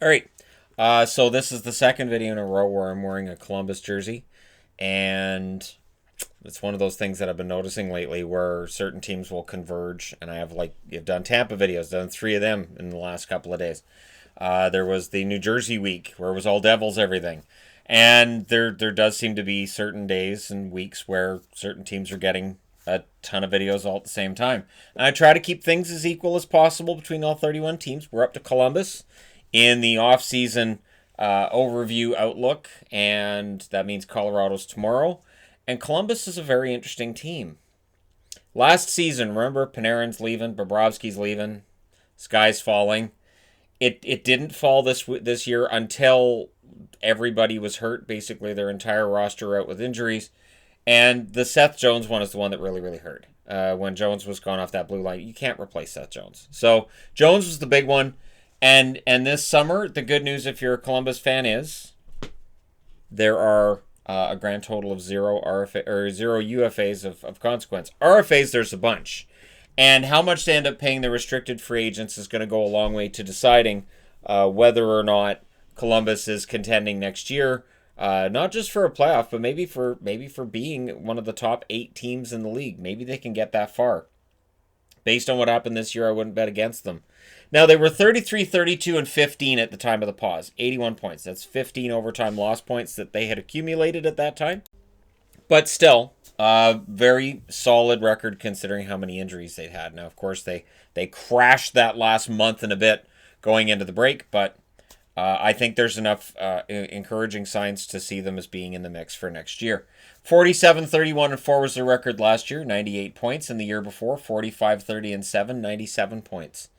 All right. So this is the second video in a row where I'm wearing a Columbus jersey, and it's one of those things that I've been noticing lately where certain teams will converge, and I've done Tampa videos, done three of them in the last couple of days. There was the New Jersey week where it was all Devils everything, and there does seem to be certain days and weeks where certain teams are getting a ton of videos all at the same time. And I try to keep things as equal as possible between all 31 teams. We're up to Columbus in the offseason overview outlook, and that means Colorado's tomorrow. And Columbus is a very interesting team. Last season, remember, Panarin's leaving, Bobrovsky's leaving, sky's falling. It didn't fall this year until everybody was hurt, basically their entire roster out with injuries. And the Seth Jones one is the one that really hurt. When Jones was gone off that blue line, you can't replace Seth Jones. So Jones was the big one. And this summer, the good news if you're a Columbus fan is there are a grand total of zero RFA or zero UFAs of consequence. RFAs, there's a bunch. And how much they end up paying the restricted free agents is going to go a long way to deciding whether or not Columbus is contending next year. Not just for a playoff, but maybe for being one of the top 8 teams in the league. Maybe they can get that far. Based on what happened this year, I wouldn't bet against them. Now, they were 33, 32, and 15 at the time of the pause. 81 points. That's 15 overtime loss points that they had accumulated at that time. But still, very solid record considering how many injuries they'd had. Now, of course, they crashed that last month and a bit going into the break, but I think there's enough encouraging signs to see them as being in the mix for next year. 47, 31, and 4 was their record last year, 98 points. In the year before, 45, 30, and 7, 97 points.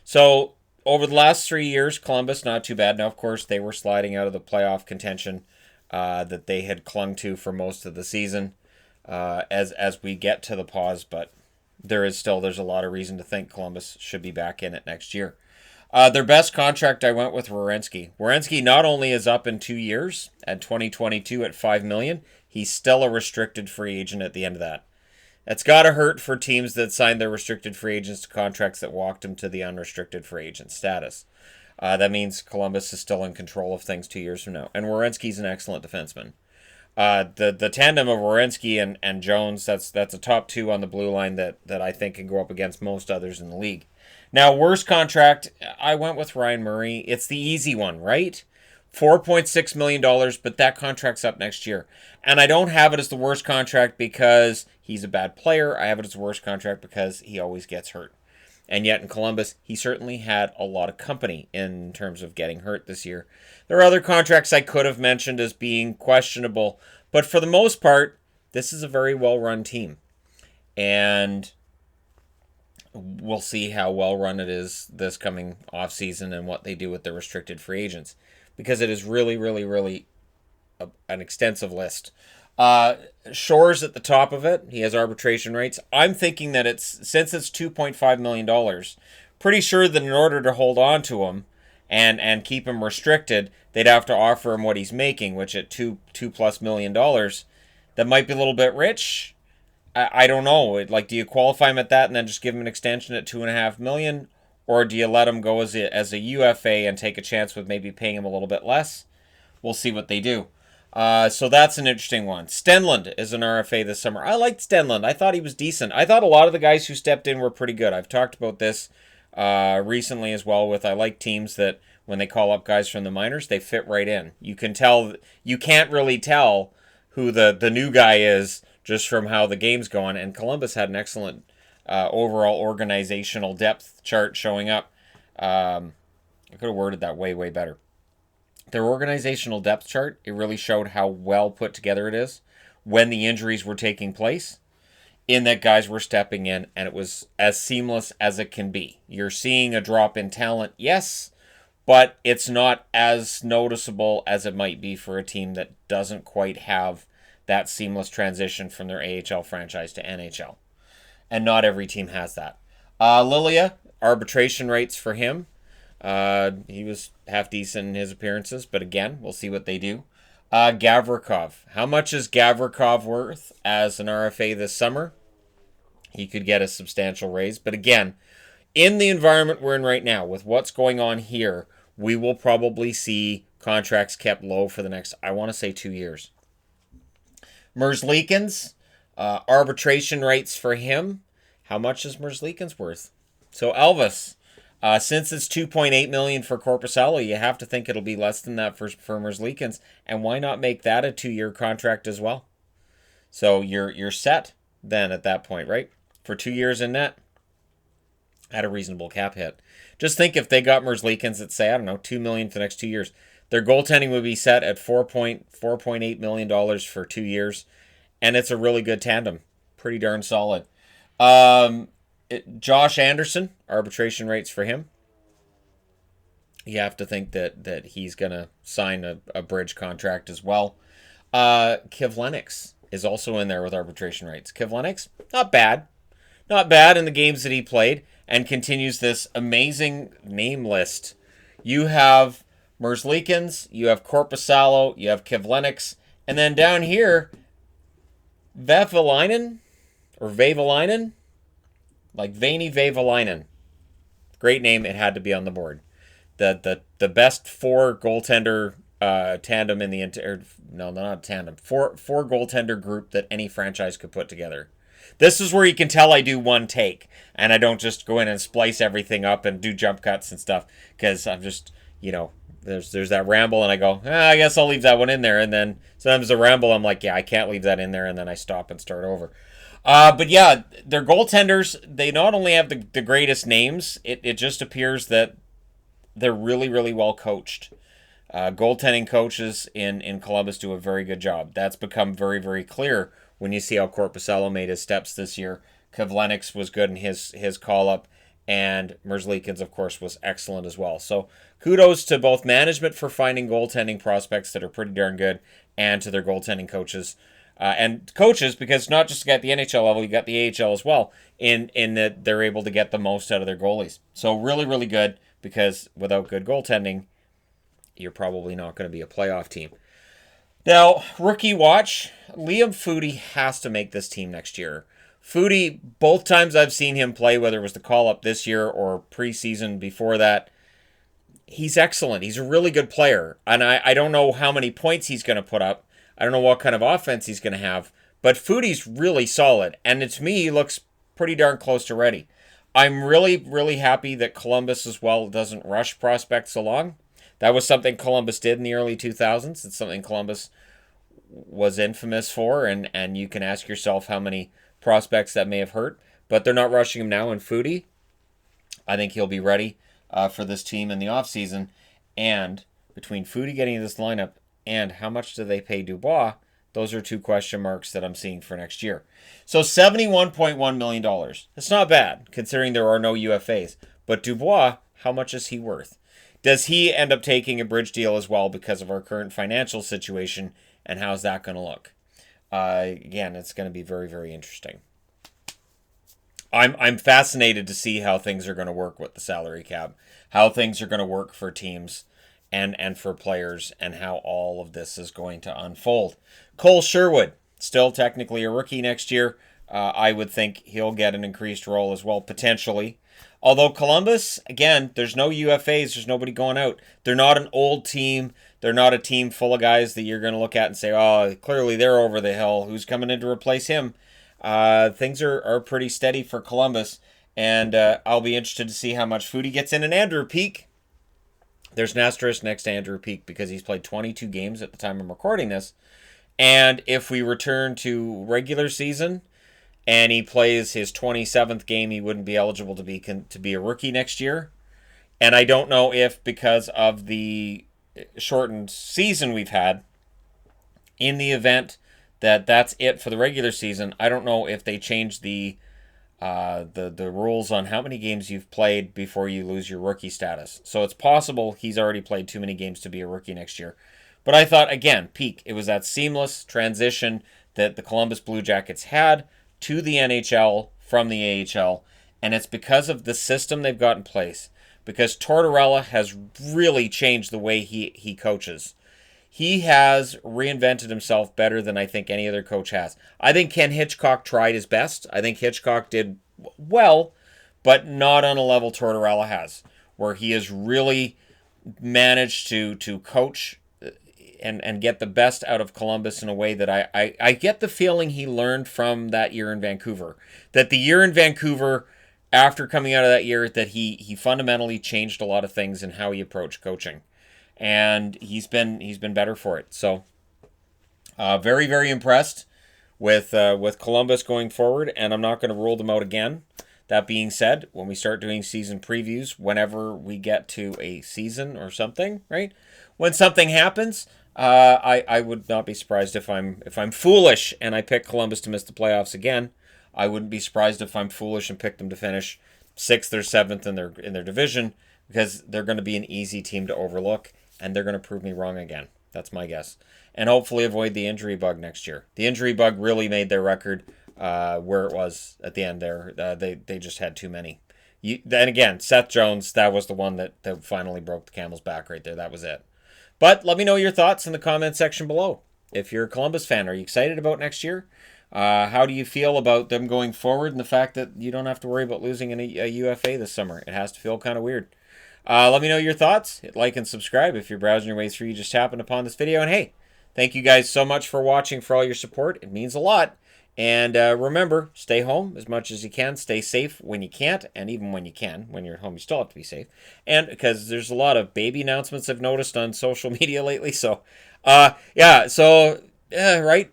So over the last 3 years, Columbus, not too bad. Now, of course, they were sliding out of the playoff contention that they had clung to for most of the season as we get to the pause. But there's a lot of reason to think Columbus should be back in it next year. Their best contract, I went with Werenski. Werenski not only is up in 2 years at 2022 at $5 million, he's still a restricted free agent at the end of that. It's got to hurt for teams that signed their restricted free agents to contracts that walked them to the unrestricted free agent status. That means Columbus is still in control of things 2 years from now. And Werenski's an excellent defenseman. The tandem of Werenski and Jones, that's a top 2 on the blue line that I think can go up against most others in the league. Now, worst contract, I went with Ryan Murray. It's the easy one, right? $4.6 million, but that contract's up next year. And I don't have it as the worst contract because he's a bad player. I have it as the worst contract because he always gets hurt. And yet in Columbus, he certainly had a lot of company in terms of getting hurt this year. There are other contracts I could have mentioned as being questionable, but for the most part, this is a very well-run team. And we'll see how well-run it is this coming offseason and what they do with the restricted free agents, because it is really an extensive list. Shore's at the top of it. He has arbitration rights. I'm thinking that since it's $2.5 million, pretty sure that in order to hold on to him and keep him restricted, they'd have to offer him what he's making, which at $2+ million, that might be a little bit rich. I don't know. Do you qualify him at that and then just give him an extension at $2.5 million, or do you let him go as a UFA and take a chance with maybe paying him a little bit less? We'll see what they do. So that's an interesting one. Stenlund is an RFA this summer. I liked Stenlund. I thought he was decent. I thought a lot of the guys who stepped in were pretty good. I've talked about this recently as well I like teams that when they call up guys from the minors, they fit right in. You can't really tell who the new guy is just from how the game's going. And Columbus had an excellent overall organizational depth chart showing up. I could have worded that way better. Their organizational depth chart, it really showed how well put together it is when the injuries were taking place, in that guys were stepping in, and it was as seamless as it can be. You're seeing a drop in talent, yes, but it's not as noticeable as it might be for a team that doesn't quite have that seamless transition from their AHL franchise to NHL. And not every team has that. Lilia, arbitration rates for him. He was half decent in his appearances, but again, we'll see what they do. Gavrikov. How much is Gavrikov worth as an RFA this summer? He could get a substantial raise, but again, in the environment we're in right now, with what's going on here, we will probably see contracts kept low for the next, I want to say, 2 years. Merzlikins, arbitration rights for him. How much is Merzlikins worth? So Elvis, since it's $2.8 million for Korpisalo, you have to think it'll be less than that for Merzlikins. And why not make that a 2-year contract as well? So you're set then at that point, right? For 2 years in net at a reasonable cap hit. Just think if they got Merzlikins at, say, I don't know, $2 million for the next 2 years. Their goaltending would be set at $4.8 million for 2 years. And it's a really good tandem. Pretty darn solid. Josh Anderson, arbitration rates for him. You have to think that he's going to sign a bridge contract as well. Kivlenieks is also in there with arbitration rights. Kivlenieks, not bad. Not bad in the games that he played, and continues this amazing name list. You have Merzlikins, you have Korpisalo, you have Kivlenieks, and then down here, Vehvilainen, like Veini Vehvilainen. Great name, it had to be on the board. The best four goaltender tandem in the entire, no, not tandem, four goaltender group that any franchise could put together. This is where you can tell I do one take, and I don't just go in and splice everything up and do jump cuts and stuff, because I'm just, there's that ramble, and I go, I guess I'll leave that one in there, and then sometimes the ramble, I'm like, yeah, I can't leave that in there, and then I stop and start over. But yeah, their goaltenders, they not only have the greatest names, it just appears that they're really, really well coached. Goaltending coaches in Columbus do a very good job. That's become very, very clear when you see how Korpisalo made his steps this year. Kivlenieks was good in his call-up, and Merzlikins, of course, was excellent as well. So kudos to both management for finding goaltending prospects that are pretty darn good, and to their goaltending coaches. And coaches, because not just at the NHL level, you got the AHL as well, in that they're able to get the most out of their goalies. So really, really good, because without good goaltending, you're probably not going to be a playoff team. Now, rookie watch, Liam Foudy has to make this team next year. Foudy, both times I've seen him play, whether it was the call-up this year or preseason before that, he's excellent. He's a really good player. And I don't know how many points he's going to put up. I don't know what kind of offense he's going to have. But Foudy's really solid. And to me, he looks pretty darn close to ready. I'm really, really happy that Columbus as well doesn't rush prospects along. That was something Columbus did in the early 2000s. It's something Columbus was infamous for, and you can ask yourself how many prospects that may have hurt. But they're not rushing him now. And Foudy, I think he'll be ready for this team in the offseason. And between Foudy getting this lineup and how much do they pay Dubois, those are two question marks that I'm seeing for next year. So $71.1 million. It's not bad, considering there are no UFAs. But Dubois, how much is he worth? Does he end up taking a bridge deal as well because of our current financial situation, and how's that going to look? Again, it's going to be very, very interesting. I'm fascinated to see how things are going to work with the salary cap, how things are going to work for teams and for players, and how all of this is going to unfold. Cole Sherwood, still technically a rookie next year. I would think he'll get an increased role as well, potentially. Although Columbus, again, there's no UFAs, there's nobody going out. They're not an old team. They're not a team full of guys that you're going to look at and say, oh, clearly they're over the hill. Who's coming in to replace him? Things are pretty steady for Columbus, and I'll be interested to see how much Foudy gets in. And Andrew Peeke, there's an asterisk next to Andrew Peeke because he's played 22 games at the time I'm recording this. And if we return to regular season and he plays his 27th game, he wouldn't be eligible to be a rookie next year. And I don't know if, because of the shortened season we've had, in the event that that's it for the regular season, I don't know if they change the rules on how many games you've played before you lose your rookie status. So it's possible he's already played too many games to be a rookie next year. But I thought, again, Peeke, it was that seamless transition that the Columbus Blue Jackets had to the NHL from the AHL, and it's because of the system they've got in place. Because Tortorella has really changed the way he coaches. He has reinvented himself better than I think any other coach has. I think Ken Hitchcock tried his best. I think Hitchcock did well, but not on a level Tortorella has, where he has really managed to coach and get the best out of Columbus in a way that I get the feeling he learned from that year in Vancouver. That the year in Vancouver, after coming out of that year, that he fundamentally changed a lot of things in how he approached coaching. And he's been better for it. So very, very impressed with Columbus going forward, and I'm not going to rule them out again. That being said, when we start doing season previews, whenever we get to a season or something, right? When something happens, I would not be surprised if I'm foolish and I pick Columbus to miss the playoffs again. I wouldn't be surprised if I'm foolish and pick them to finish 6th or 7th in their division, because they're going to be an easy team to overlook, and they're going to prove me wrong again. That's my guess. And hopefully avoid the injury bug next year. The injury bug really made their record where it was at the end there. They just had too many. Then again, Seth Jones, that was the one that finally broke the camel's back right there. That was it. But let me know your thoughts in the comment section below. If you're a Columbus fan, are you excited about next year? How do you feel about them going forward and the fact that you don't have to worry about losing a UFA this summer? It has to feel kind of weird. Let me know your thoughts. Hit like and subscribe if you're browsing your way through. You just happened upon this video. And hey, thank you guys so much for watching, for all your support. It means a lot. And remember, stay home as much as you can. Stay safe when you can't, and even when you can. When you're at home, you still have to be safe. And because there's a lot of baby announcements I've noticed on social media lately. So, yeah, so, right,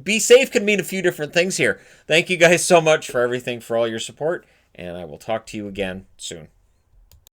be safe can mean a few different things here. Thank you guys so much for everything, for all your support. And I will talk to you again soon.